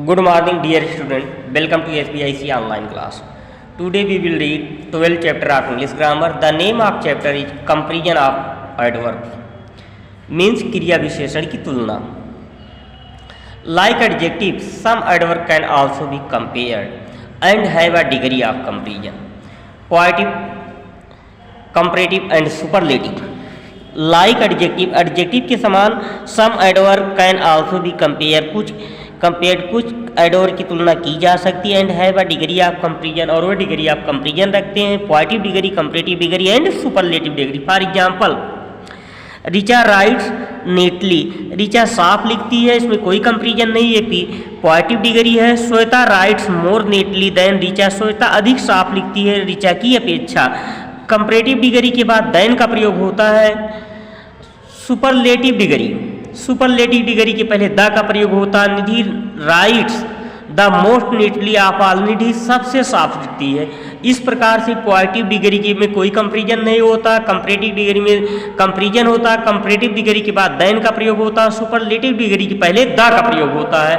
Good morning, dear student. Welcome to SBIC online class. Today we will read 12th chapter of English grammar. The name of chapter is comparison of adverb. Means क्रिया विशेषण की तुलना. Like adjectives, some adverb can also be compared and have a degree of comparison. Poetic, comparative and superlative. Like adjective, adjective के समान some adverb can also be compared. कुछ adverb की तुलना की जा सकती है and have a degree of comparison और वो डिग्री ऑफ कंपैरिजन रखते हैं. Positive degree, comparative degree and superlative degree. For example, Richa rights neatly. Richa साफ लिखती है, इसमें कोई कंपैरिजन नहीं है. पॉजिटिव डिग्री है. श्वेता राइट्स मोर नीटली देन रिचा. श्वेता अधिक साफ लिखती है रिचा की अपेक्षा. कंपैरेटिव डिग्री के बाद देन का प्रयोग होता है. सुपरलेटिव डिग्री, सुपरलेटिव डिग्री के पहले द का प्रयोग होता है. Nidhi writes the most neatly of all. Nidhi सबसे साफ लिखती है. इस प्रकार से पॉजिटिव डिग्री के में कोई कंपैरिजन नहीं होता. कंपैरेटिव डिग्री में कंपैरिजन होता है. कंपैरेटिव डिग्री के बाद देन का प्रयोग होता है. सुपरलेटिव डिग्री के पहले द का प्रयोग होता है.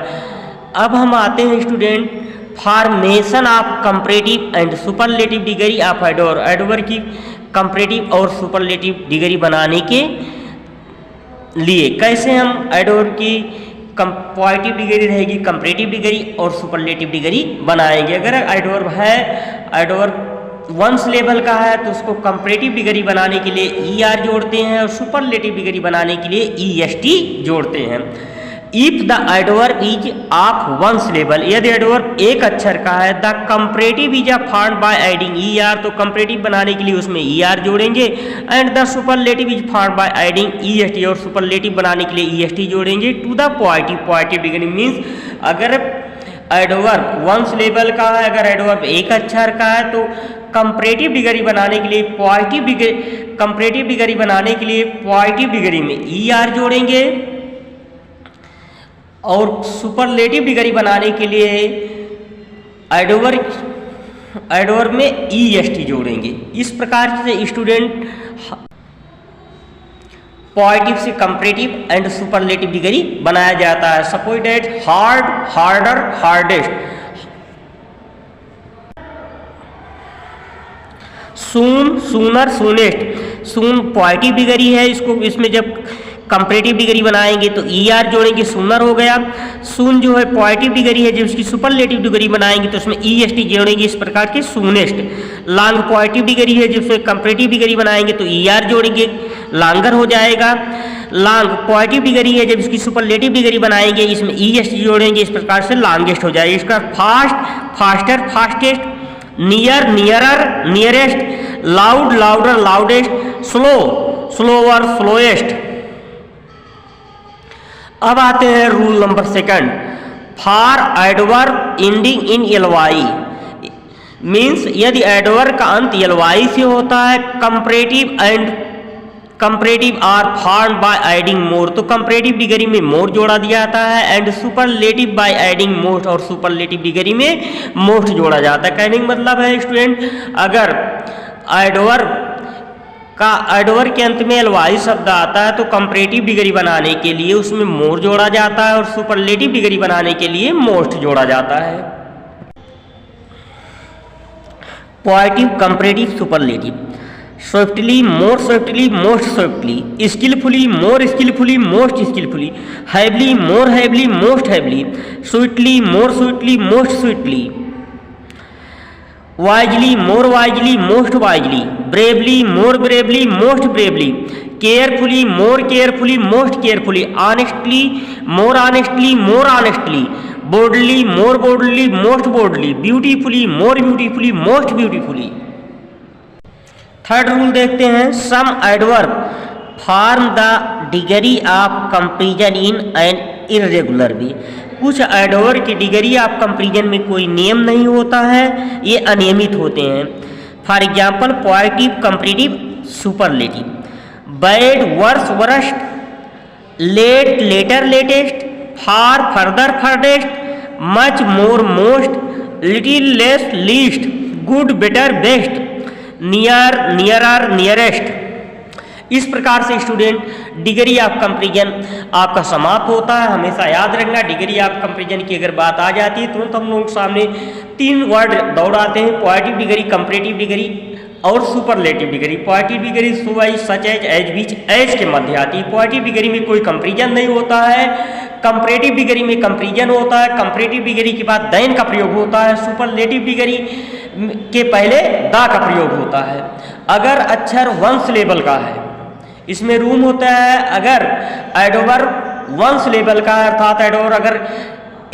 अब हम आते हैं student formation of comparative and superlative degree of adverb. Adverb की कंपैरेटिव और सुपरलेटिव डिग्री बनाने के लिए कैसे हम एडवर्ब की पॉजिटिव डिग्री रहेगी, कंपैरेटिव डिग्री और सुपरलेटिव डिग्री बनाएंगे. अगर एडवर्ब है, एडवर्ब वंस लेवल का है तो उसको कंपैरेटिव डिग्री बनाने के लिए ER जोड़ते हैं और सुपरलेटिव डिग्री बनाने के लिए EST जोड़ते हैं. If the adverb is of one's level, यदि एडवर्ब एक अक्षर का है, the comparative is formed by adding ER, तो कंपैरेटिव बनाने के लिए उसमें ER जोड़ेंगे. And the superlative is formed by adding EST, और सुपरलेटिव बनाने के लिए EST जोड़ेंगे to the positive degree. Means अगर एडवर्ब वंस लेवल का है, अगर एडवर्ब एक अक्षर का है तो कंपैरेटिव डिग्री बनाने के लिए कंपैरेटिव डिग्री बनाने के लिए पॉजिटिव डिग्री में ER जोड़ेंगे और सुपरलेटिव डिग्री बनाने के लिए एडवर्ब में EST जोड़ेंगे. इस प्रकार से स्टूडेंट पॉजिटिव से कंपैरेटिव एंड सुपरलेटिव डिग्री बनाया जाता है. Suppose that hard, harder, hardest. Soon, sooner, soonest. Soon positive degree है, इसमें जब कंपैरेटिव डिग्री बनाएंगे तो ER जोड़ेंगे, सूनर हो गया. सून जो है पॉजिटिव डिग्री है, जब इसकी सुपरलेटिव डिग्री बनाएंगे तो उसमें EST जोड़ेंगे. इस प्रकार के सूनेस्ट. लॉन्ग पॉजिटिव डिग्री है, जब उसमें कंपैरेटिव डिग्री बनाएंगे तो ER जोड़ेंगे, लॉन्गर हो जाएगा. लॉन्ग पॉजिटिव डिग्री है, जब इसकी सुपरलेटिव डिग्री बनाएंगे इसमें EST जोड़ेंगे. इस प्रकार से लॉन्गेस्ट हो जाएगा. इसका fast, faster, fastest. Near, nearer, nearest. Loud, louder, loudest. Slow, slower, slowest. अब आते हैं rule number 2. For adverb ending in LY, means यदि एडवर्ब का अंत LY से होता है, comparative are formed by adding more, तो कंपैरेटिव डिग्री में मोर जोड़ा दिया जाता है. And superlative by adding most, और सुपरलेटिव डिग्री में मोस्ट जोड़ा जाता है. कहने का मतलब है स्टूडेंट, अगर एडवर्ब के अंत में LY शब्द आता है तो कंपैरेटिव डिग्री बनाने के लिए उसमें मोर जोड़ा जाता है और सुपरलेटिव डिग्री बनाने के लिए मोस्ट जोड़ा जाता है. Positive, comparative, superlative. Swiftly, more swiftly, most swiftly. Skilfully, more skilfully, most skilfully. Heavily, more heavily, most heavily. Sweetly, more sweetly, most sweetly. Wisely, more wisely, most wisely. Bravely, more bravely, most bravely. Carefully, more carefully, most carefully. Honestly, more honestly, more honestly. Boldly, more boldly, most boldly. Beautifully, more beautifully, most beautifully. Third rule देखते हैं. Some adverb form the degree of comparison in N irregular वे. कुछ adverb की degree of comparison में कोई नियम नहीं होता है, ये अनियमित होते हैं. For example, positive, comparative, superlative. Bad, worse, worst. Late, later, latest. Far, further, furthest. Much, more, most. Little, less, least. Good, better, best. Near, nearer, nearest. इस प्रकार से स्टूडेंट डिग्री ऑफ कंपैरिजन आपका समाप्त होता है। हमेशा याद रखना, डिग्री ऑफ कंपैरिजन की अगर बात आ जाती है तुरंत हम लोग सामने 3 वर्ड दौड़ाते हैं, पॉजिटिव डिग्री, कंपैरेटिव डिग्री और superlative degree. Positive degree so such as बीच एज के मध्य आती है। पॉजिटिव डिग्री में कोई कंपैरिजन नहीं होता है, कंपैरेटिव डिग्री में कंपैरिजन होता है, कंपैरेटिव डिग्री के बाद देन का प्रयोग होता है, सुपरलेटिव डिग्री के पहले द का प्रयोग होता है। अगर अक्षर वंश लेवल का है इसमें रूम होता है, अगर एडोवर वंश लेवल का है अर्थात एडोवर अगर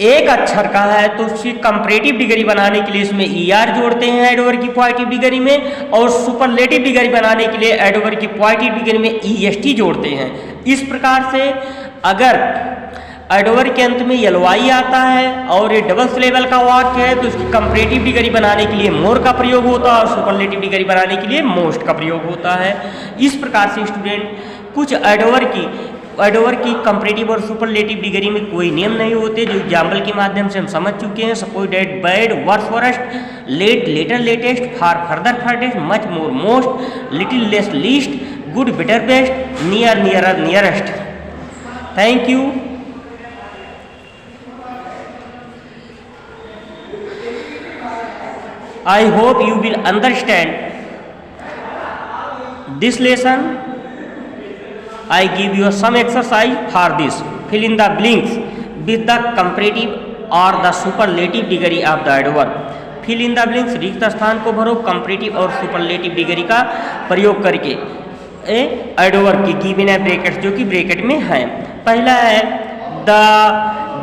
एक अक्षर का है तो उसकी कंपैरेटिव डिग्री बनाने के लिए इसमें ER जोड़ते हैं एडोवर की पॉजिटिव डिग्री में, और सुपरलेटिव डिग्री बनाने के लिए एडोवर की पॉजिटिव डिग्री में EST जोड़ते हैं। इस प्रकार से अगर एडोवर के अंत में LY आता है और ये डबल लेवल का वाक्य है तो उसकी कंपैरेटिव डिग्री बनाने के लिए मोर का प्रयोग होता है और सुपरलेटिव डिग्री बनाने के लिए मोस्ट का प्रयोग होता है। इस प्रकार से स्टूडेंट कुछ एडोवर की कंपैरेटिव और सुपरलेटिव डिग्री में कोई नियम नहीं होते, जो एग्जाम्पल के माध्यम से हम समझ चुके हैं। Suppose that, bad, worse forest, late later latest, far further furthest, much more most, little less least, good better best, near nearer nearest. Thank you. I hope you will understand this lesson. I give you some exercise for this. Fill in the blanks with the comparative or the superlative degree of the adverb. Fill in the blanks, रिक्त स्थान को भरो comparative और superlative degree का प्रयोग करके adverb की given है ब्रैकेट्स जो कि ब्रैकेट में है। पहला है the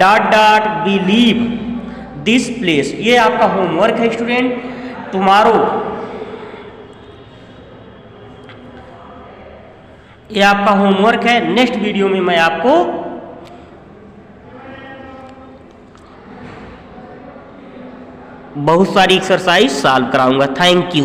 dot dot we leave this place, ये आपका होमवर्क है स्टूडेंट। टुमारो ये आपका होमवर्क है। नेक्स्ट वीडियो में मैं आपको बहुत सारी एक्सरसाइज सॉल्व कराऊंगा। Thank you.